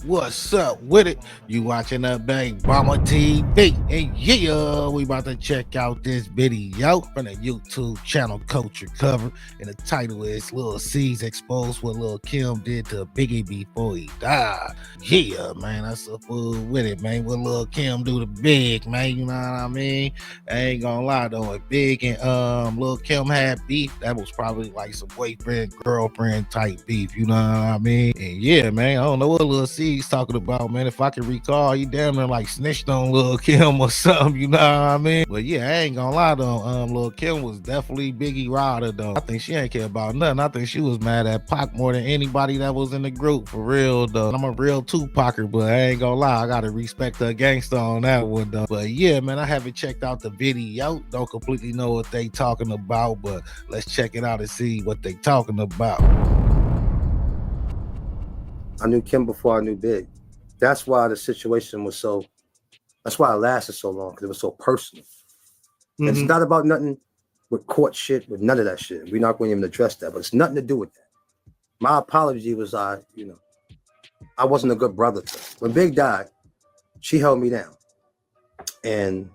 What's up with it? You watching the Big Mama TV. And yeah, we about to check out this video from the YouTube channel Culture Cover. And the title is Lil C's exposed what Lil Kim did to Biggie before he died. Yeah, man, that's a fool with it, man. What Lil Kim do to Big, man, you know what I mean? I ain't gonna lie though, if Big and Lil Kim had beef, that was probably like some boyfriend, girlfriend type beef, you know what I mean? And yeah, man, I don't know what Lil C's talking about, man. If I can recall, he damn near like snitched on Lil Kim or something, you know what I mean? But yeah, I ain't gonna lie though, Lil Kim was definitely Biggie Rider though. I think she ain't care about nothing. I think she was mad at Pac more than anybody that was in the group, for real though. I'm a real Tupacer, but I ain't gonna lie, I gotta respect the gangster on that one though. But yeah, man, I haven't checked out the video. Don't completely know what they talking about, but let's check it out and see what they talking about. I knew Kim before I knew Big. That's why the situation was that's why it lasted so long, because it was so personal. Mm-hmm. It's not about nothing with court shit, with none of that shit. We're not going to even address that, but it's nothing to do with that. My apology was I wasn't a good brother to her. When Big died, she held me down. And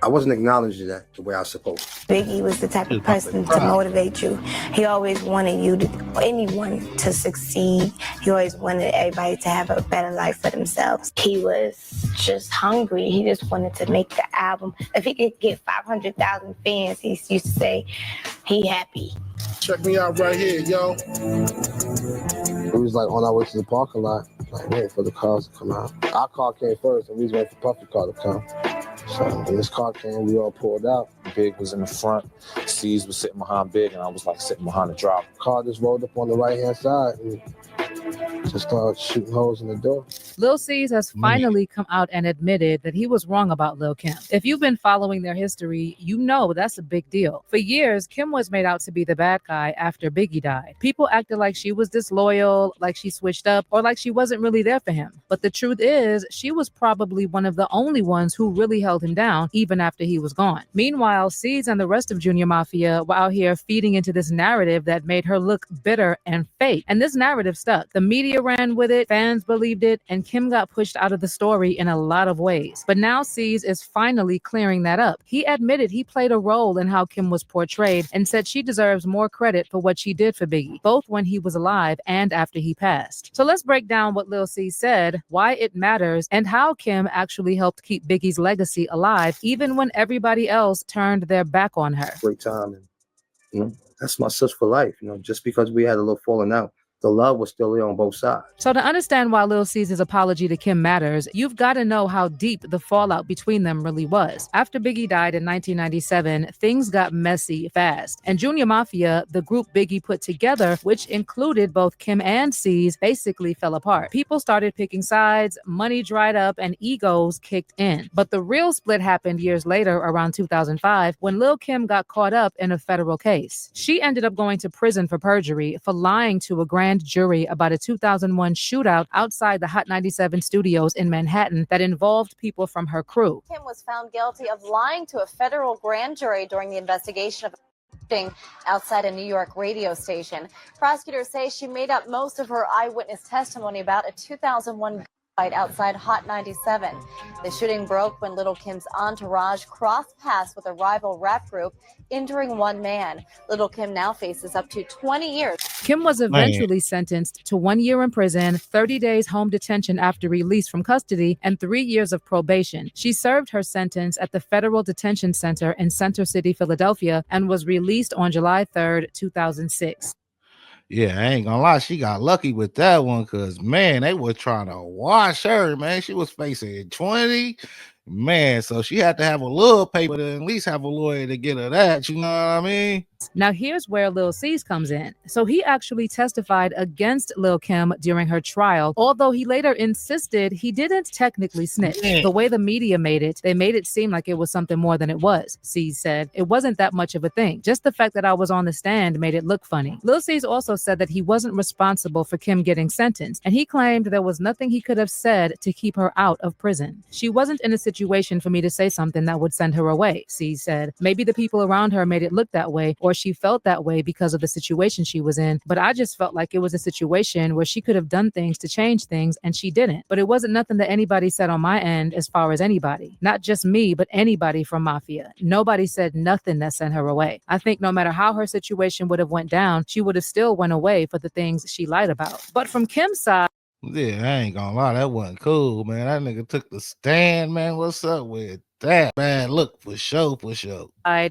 I wasn't acknowledging that the way I was supposed to. Biggie was the type of person to motivate you. He always wanted anyone to succeed. He always wanted everybody to have a better life for themselves. He was just hungry. He just wanted to make the album. If he could get 500,000 fans, he used to say he happy. Check me out right here, yo. We was like on our way to the parking lot, like waiting for the cars to come out. Our car came first, and we was waiting for Puffy's car to come. So when this car came, we all pulled out. Big was in the front, C's was sitting behind Big, and I was like sitting behind the driver. Car just rolled up on the right-hand side and just started shooting holes in the door. Lil C's has finally come out and admitted that he was wrong about Lil Kim. If you've been following their history, you know that's a big deal. For years, Kim was made out to be the bad guy after Biggie died. People acted like she was disloyal, like she switched up, or like she wasn't really there for him. But the truth is, she was probably one of the only ones who really held him down, even after he was gone. Meanwhile, C's and the rest of Junior Mafia were out here feeding into this narrative that made her look bitter and fake. And this narrative stuck. The media ran with it, fans believed it, and Kim got pushed out of the story in a lot of ways. But now C's is finally clearing that up. He admitted he played a role in how Kim was portrayed and said she deserves more credit for what she did for Biggie, both when he was alive and after he passed. So let's break down what Lil C said, why it matters, and how Kim actually helped keep Biggie's legacy alive, even when everybody else turned their back on her. Great time. And, that's my sis for life. Just because we had a little falling out, the love was still there on both sides. So to understand why Lil C's apology to Kim matters, you've got to know how deep the fallout between them really was. After Biggie died in 1997, things got messy fast. And Junior Mafia, the group Biggie put together, which included both Kim and C's, basically fell apart. People started picking sides, money dried up, and egos kicked in. But the real split happened years later, around 2005, when Lil Kim got caught up in a federal case. She ended up going to prison for perjury for lying to a grand jury about a 2001 shootout outside the Hot 97 studios in Manhattan that involved people from her crew. Kim was found guilty of lying to a federal grand jury during the investigation of shooting outside a New York radio station. Prosecutors say she made up most of her eyewitness testimony about a 2001 fight outside Hot 97. The shooting broke when Little Kim's entourage crossed paths with a rival rap group, injuring one man. Little Kim now faces up to 20 years. Kim was eventually sentenced to 1 year in prison, 30 days home detention after release from custody, and 3 years of probation. She served her sentence at the Federal Detention Center in Center City, Philadelphia, and was released on July 3rd, 2006. Yeah, I ain't gonna lie, she got lucky with that one, because man, they were trying to wash her, man. She was facing 20, man, so she had to have a little paper to at least have a lawyer to get her that, you know what I mean? Now here's where Lil C's comes in. So he actually testified against Lil Kim during her trial, although he later insisted he didn't technically snitch. The way the media made it, they made it seem like it was something more than it was. C said, it wasn't that much of a thing. Just the fact that I was on the stand made it look funny. Lil C's also said that he wasn't responsible for Kim getting sentenced, and he claimed there was nothing he could have said to keep her out of prison. She wasn't in a situation for me to say something that would send her away, C said. Maybe the people around her made it look that way, or or she felt that way because of the situation she was in. But I just felt like it was a situation where she could have done things to change things and she didn't. But it wasn't nothing that anybody said on my end as far as anybody. Not just me, but anybody from Mafia. Nobody said nothing that sent her away. I think no matter how her situation would have went down, she would have still went away for the things she lied about. But from Kim's side, yeah, I ain't gonna lie, that wasn't cool, man. That nigga took the stand, man. What's up with that? Bad look for sure, for sure.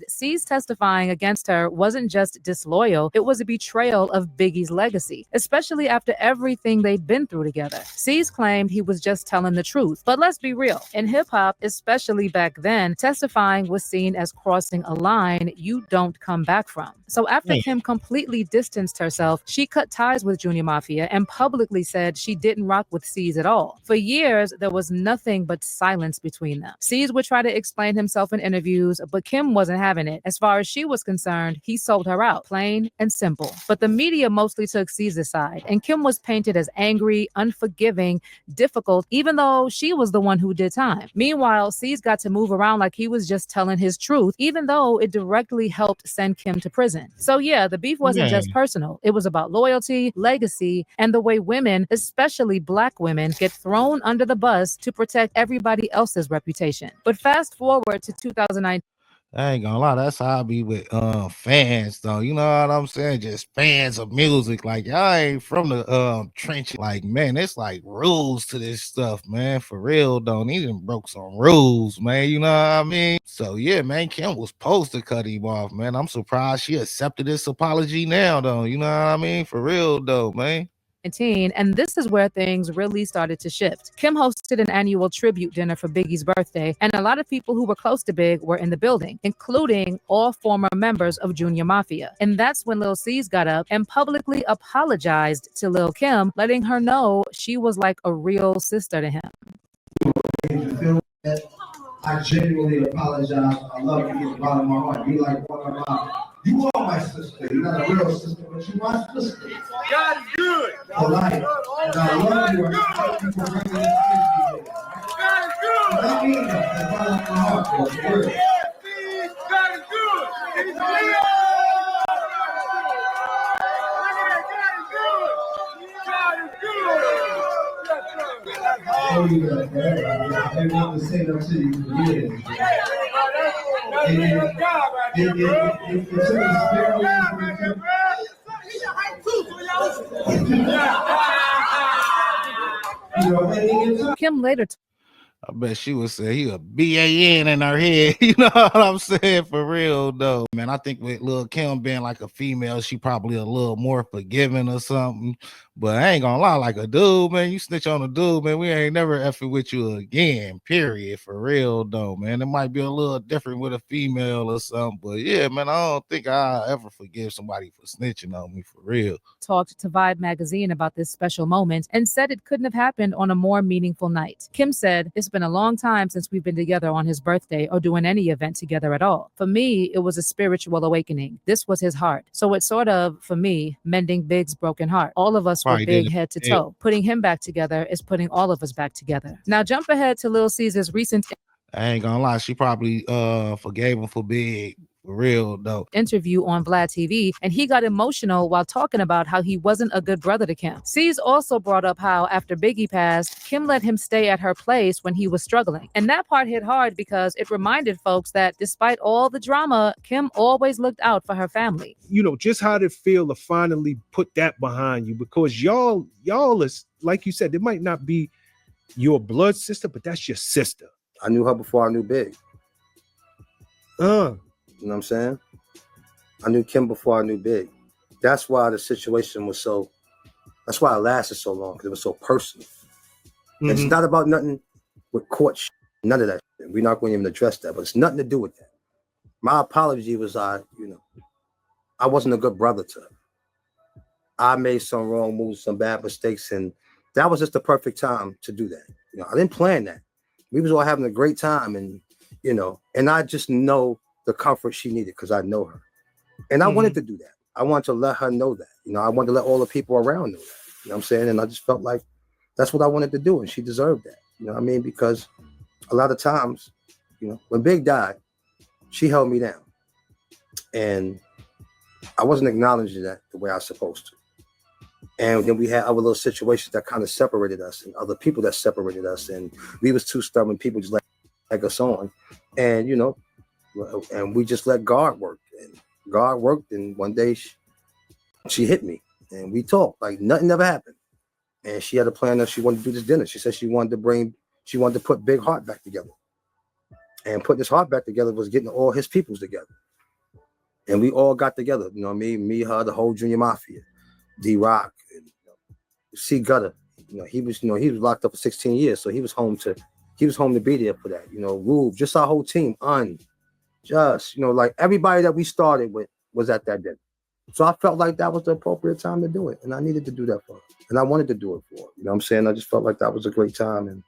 C's testifying against her wasn't just disloyal, it was a betrayal of Biggie's legacy, especially after everything they'd been through together. C's claimed he was just telling the truth. But let's be real, in hip-hop, especially back then, testifying was seen as crossing a line you don't come back from. So after Kim completely distanced herself, she cut ties with Junior Mafia and publicly said she didn't rock with C's at all. For years, there was nothing but silence between them. C's would try to explain himself in interviews, but Kim wasn't having it. As far as she was concerned, he sold her out, plain and simple. But the media mostly took C's side, and Kim was painted as angry, unforgiving, difficult, even though she was the one who did time. Meanwhile, C's got to move around like he was just telling his truth, even though it directly helped send Kim to prison. So yeah, the beef wasn't just personal. It was about loyalty, legacy, and the way women, especially Black women, get thrown under the bus to protect everybody else's reputation. But fast forward to 2019. I ain't gonna lie, that's how I be with fans though. You know what I'm saying? Just fans of music. Like y'all ain't from the trench. Like, man, it's like rules to this stuff, man. For real though. And he done broke some rules, man. You know what I mean? So yeah, man, Kim was supposed to cut him off, man. I'm surprised she accepted this apology now, though. You know what I mean? For real though, man. And this is where things really started to shift. Kim hosted an annual tribute dinner for Biggie's birthday, and a lot of people who were close to Bigg were in the building, including all former members of Junior Mafia. And that's when Lil C's got up and publicly apologized to Lil Kim, letting her know she was like a real sister to him. I genuinely apologize. I love you from the bottom of my heart. You like one of my, you are my sister. You're not a real sister, but you're my sister. God is good. For life. And I love you. And I thank you for bringing this to me. God is good. And I mean that from the bottom of my heart. For real. God is good. He's real. God is good. I owe you that, man. I've been wanting to say that to you for years. Kim later I bet she would say he a BAN in her head. You know what I'm saying? For real, though. Man, I think with Lil Kim being like a female, she probably a little more forgiving or something. But I ain't gonna lie, like a dude, man, you snitch on a dude, man, we ain't never effing with you again, period. For real, though, man. It might be a little different with a female or something. But yeah, man, I don't think I'll ever forgive somebody for snitching on me, for real. Talked to Vibe magazine about this special moment and said it couldn't have happened on a more meaningful night. Kim said, "It's been a long time since we've been together on his birthday or doing any event together at all. For me, it was a spiritual awakening. This was his heart. So it's sort of, for me, mending Bigg's broken heart. All of us were Bigg head to toe. Putting him back together is putting all of us back together." Now jump ahead to Lil Caesar's recent I ain't gonna lie, she probably forgave him for Bigg. For real, though. Interview on Vlad TV, and he got emotional while talking about how he wasn't a good brother to Kim. C's also brought up how after Biggie passed, Kim let him stay at her place when he was struggling. And that part hit hard because it reminded folks that despite all the drama, Kim always looked out for her family. You know, just how did it feel to finally put that behind you? Because y'all is, like you said, it might not be your blood sister, but that's your sister. I knew her before I knew Bigg. You know what I'm saying? I knew Kim before I knew Bigg. That's why the situation was so, that's why it lasted so long, because it was so personal. Mm-hmm. It's not about nothing with court shit, none of that shit. We're not going to even address that, but it's nothing to do with that. My apology was I wasn't a good brother to her. I made some wrong moves, some bad mistakes, and that was just the perfect time to do that. You know, I didn't plan that. We was all having a great time, and and I just know the comfort she needed because I know her. And I wanted to do that. I wanted to let her know that. I wanted to let all the people around know that. You know what I'm saying? And I just felt like that's what I wanted to do, and she deserved that. You know what I mean? Because a lot of times, when Bigg died, she held me down. And I wasn't acknowledging that the way I was supposed to. And then we had other little situations that kind of separated us, and other people that separated us, and we was too stubborn. People just like us on, and you know, and we just let God work. And God worked, and one day she hit me, and we talked like nothing ever happened. And she had a plan that she wanted to do this dinner. She said she wanted to put Big Heart back together, and putting his heart back together was getting all his peoples together. And we all got together, you know, me, her, the whole Junior Mafia, D-Rock, and, C Gutter. He was locked up for 16 years, so he was home to be there for that. You know, Rube, just our whole team, like everybody that we started with was at that dinner. So I felt like that was the appropriate time to do it, and I needed to do that for her, and I wanted to do it for her. You know what I'm saying? I just felt like that was a great time, and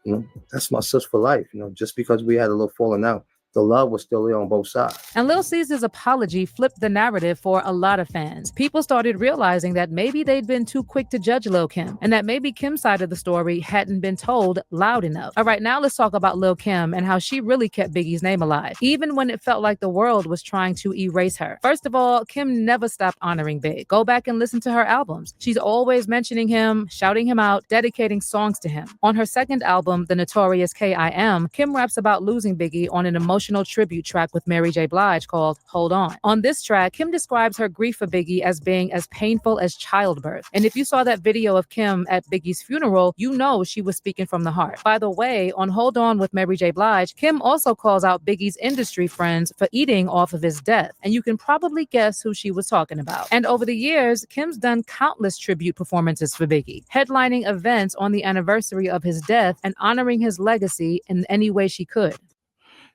you know, that's my sis for life. You know, just because we had a little falling out, the love was still there on both sides. And Lil Caesar's apology flipped the narrative for a lot of fans. People started realizing that maybe they'd been too quick to judge Lil Kim, and that maybe Kim's side of the story hadn't been told loud enough. All right, now let's talk about Lil Kim and how she really kept Biggie's name alive, even when it felt like the world was trying to erase her. First of all, Kim never stopped honoring Bigg. Go back and listen to her albums. She's always mentioning him, shouting him out, dedicating songs to him. On her second album, The Notorious K.I.M., Kim raps about losing Biggie on an emotional tribute track with Mary J. Blige called Hold On. On this track, Kim describes her grief for Biggie as being as painful as childbirth. And if you saw that video of Kim at Biggie's funeral, you know she was speaking from the heart. By the way, on Hold On with Mary J. Blige, Kim also calls out Biggie's industry friends for eating off of his death. And you can probably guess who she was talking about. And over the years, Kim's done countless tribute performances for Biggie, headlining events on the anniversary of his death and honoring his legacy in any way she could.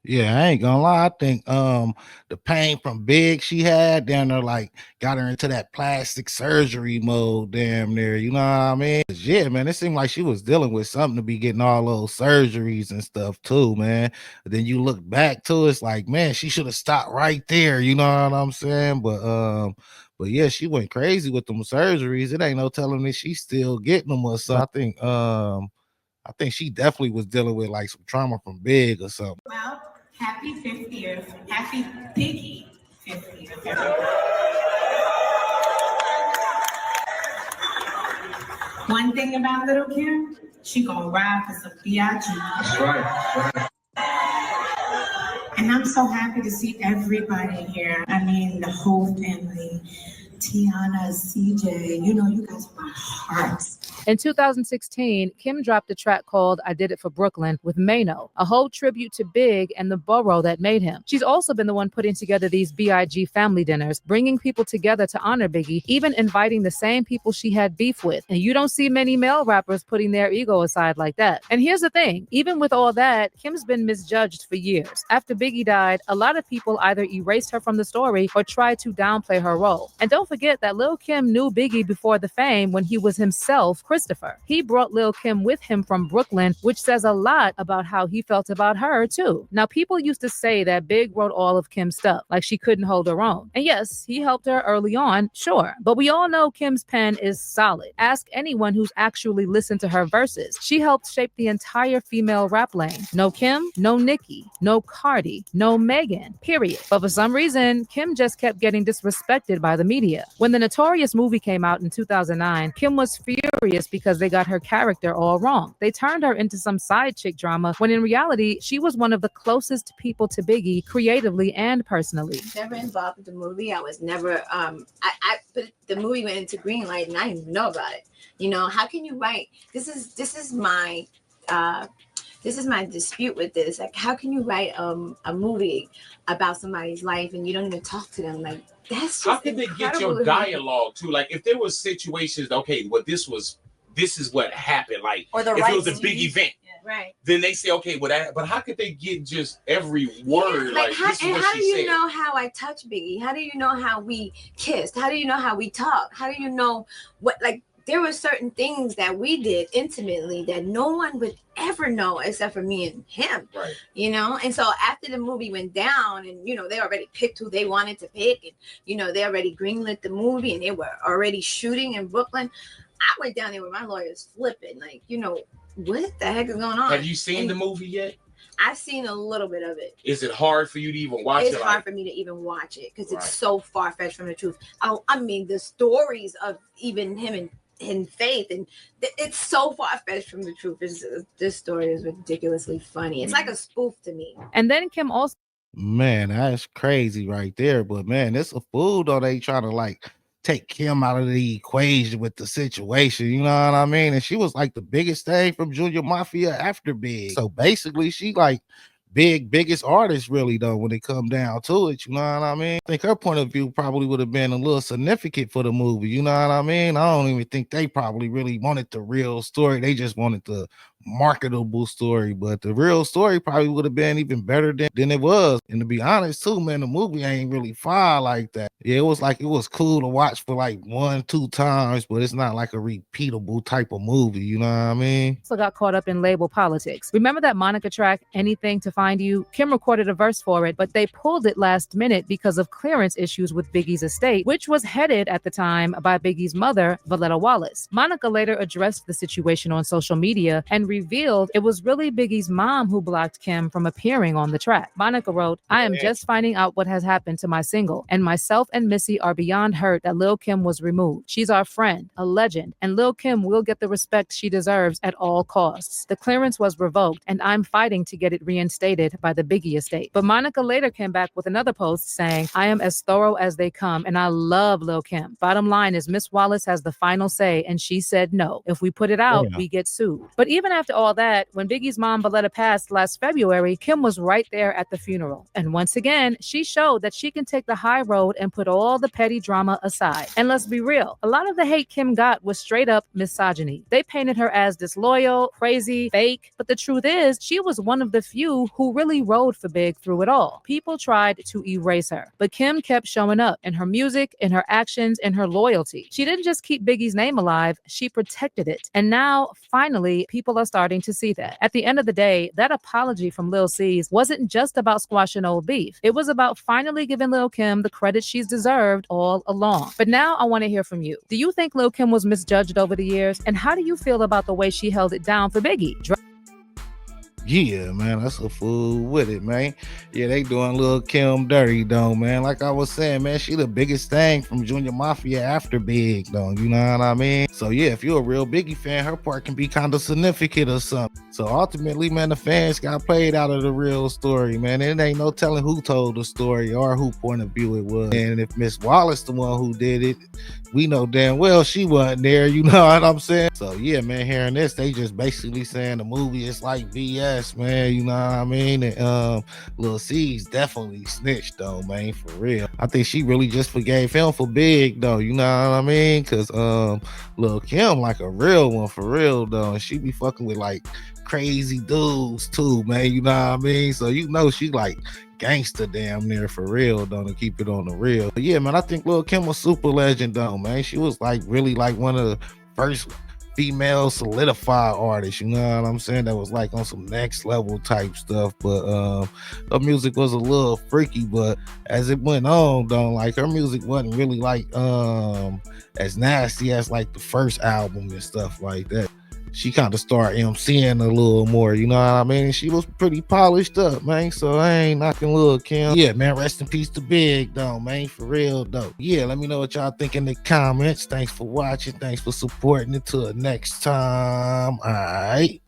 Yeah, I ain't gonna lie. I think the pain from Bigg she had down there like got her into that plastic surgery mode damn near, you know what I mean? Yeah, man, it seemed like she was dealing with something to be getting all those surgeries and stuff too, man. But then you look back to it, it's like, man, she should have stopped right there, you know what I'm saying? But yeah, she went crazy with them surgeries. It ain't no telling me she's still getting them or something. I think she definitely was dealing with like some trauma from Bigg or something. Well, happy 50th, happy Biggie 50th, everybody. One thing about Little Kim, she gonna ride for some B.I.G. That's right. And I'm so happy to see everybody here. I mean, the whole family. Tiana, CJ, you know, you guys are my hearts. In 2016, Kim dropped a track called I Did It for Brooklyn with Mano, a whole tribute to Bigg and the borough that made him. She's also been the one putting together these B.I.G. family dinners, bringing people together to honor Biggie, even inviting the same people she had beef with. And you don't see many male rappers putting their ego aside like that. And here's the thing, even with all that, Kim's been misjudged for years. After Biggie died, a lot of people either erased her from the story or tried to downplay her role. And don't forget that Lil Kim knew Biggie before the fame when he was himself Christopher. He brought Lil Kim with him from Brooklyn, which says a lot about how he felt about her too. Now, people used to say that Bigg wrote all of Kim's stuff, like she couldn't hold her own. And yes, he helped her early on, sure. But we all know Kim's pen is solid. Ask anyone who's actually listened to her verses. She helped shape the entire female rap lane. No Kim, no Nicki, no Cardi, no Megan, period. But for some reason, Kim just kept getting disrespected by the media. When the Notorious movie came out in 2009, Kim was furious because they got her character all wrong. They turned her into some side chick drama when in reality, she was one of the closest people to Biggie creatively and personally. Never involved with the movie. I was never, but the movie went into green light and I didn't even know about it. You know, how can you write? This is my dispute with this. Like, how can you write a movie about somebody's life and you don't even talk to them? Like, that's just how can they get your dialogue too? Like, if there was situations, okay, well, this is what happened. Like, or the if it was a big event, right? Then they say, okay, well, but how could they get just every word? Yeah, like how, this is and what how she do you said. know how I touch Biggie? How do you know how we kissed? How do you know how we talked? How do you know what, like, there were certain things that we did intimately that no one would ever know except for me and him, right? You know? And so after the movie went down and, you know, they already picked who they wanted to pick and, you know, they already greenlit the movie and they were already shooting in Brooklyn. I went down there with my lawyers flipping, like, you know, what the heck is going on? Have you seen the movie yet? I've seen a little bit of it. Is it hard for you to even watch It's it? hard for me to even watch it because Right. it's so far-fetched from the truth. I mean, the stories of even him and Faith, and it's so far-fetched from the truth. This story is ridiculously funny. It's like a spoof to me. And then Kim also Man, that's crazy right there. But man, it's a fool though. They trying to like take Kim out of the equation with the situation. You know what I mean? And she was like the biggest thing from Junior Mafia after Big. So basically, she like biggest artist really though when it come down to it. You know what I mean? I think her point of view probably would have been a little significant for the movie. You know what I mean? I don't even think they probably really wanted the real story. They just wanted the marketable story, but the real story probably would have been even better than it was. And to be honest too, man, the movie ain't really fire like that. Yeah, it was cool to watch for like 1-2 times, but it's not like a repeatable type of movie. You know what I mean? also got caught up in label politics. Remember that Monica track, Anything to Find You? Kim recorded a verse for it, but they pulled it last minute because of clearance issues with Biggie's estate, which was headed at the time by Biggie's mother, Valletta Wallace. Monica later addressed the situation on social media and revealed it was really Biggie's mom who blocked Kim from appearing on the track. Monica wrote, I am just finding out what has happened to my single, and myself and Missy are beyond hurt that Lil' Kim was removed. She's our friend, a legend, and Lil' Kim will get the respect she deserves at all costs. The clearance was revoked, and I'm fighting to get it reinstated by the Biggie estate. But Monica later came back with another post saying, I am as thorough as they come, and I love Lil' Kim. Bottom line is Miss Wallace has the final say, and she said no. If we put it out, we get sued. But even after all that, when Biggie's mom Valletta passed last February, Kim was right there at the funeral. And once again, she showed that she can take the high road and put all the petty drama aside. And let's be real, a lot of the hate Kim got was straight up misogyny. They painted her as disloyal, crazy, fake, but the truth is, she was one of the few who really rode for Big through it all. People tried to erase her, but Kim kept showing up in her music, in her actions, in her loyalty. She didn't just keep Biggie's name alive, she protected it. And now, finally, people are starting to see that. At the end of the day, that apology from Lil C's wasn't just about squashing old beef. It was about finally giving Lil' Kim the credit she's deserved all along. But now I want to hear from you. Do you think Lil' Kim was misjudged over the years? And how do you feel about the way she held it down for Biggie? Yeah, man, that's a fool with it, man. Yeah, they doing Lil' Kim dirty, though, man. Like I was saying, man, she the biggest thing from Junior Mafia after Big, though. You know what I mean? So, yeah, if you're a real Biggie fan, her part can be kind of significant or something. So, ultimately, man, the fans got played out of the real story, man. It ain't no telling who told the story or who point of view it was. And if Miss Wallace the one who did it, we know damn well she wasn't there, you know what I'm saying? So, yeah, man, hearing this, they just basically saying the movie is like BS, man, you know what I mean? And Lil C's definitely snitched, though, man, for real. I think she really just forgave him for Big, though, you know what I mean? Because Lil Kim like a real one, for real, though, and she be fucking with, like, crazy dudes, too, man, you know what I mean? So, you know, she, like, gangster damn near for real, though, to keep it on the real. But yeah, man, I think Lil Kim was super legend, though, man. She was like really like one of the first female solidified artists, you know what I'm saying? That was like on some next level type stuff. But her music was a little freaky, but as it went on, though, like her music wasn't really like as nasty as like the first album and stuff like that. She kind of started MCing a little more, you know what I mean? She was pretty polished up, man. So I ain't knocking Lil' Kim. Yeah, man, rest in peace to Big, though, man, for real, though. Yeah, let me know what y'all think in the comments. Thanks for watching. Thanks for supporting. Until next time. All right.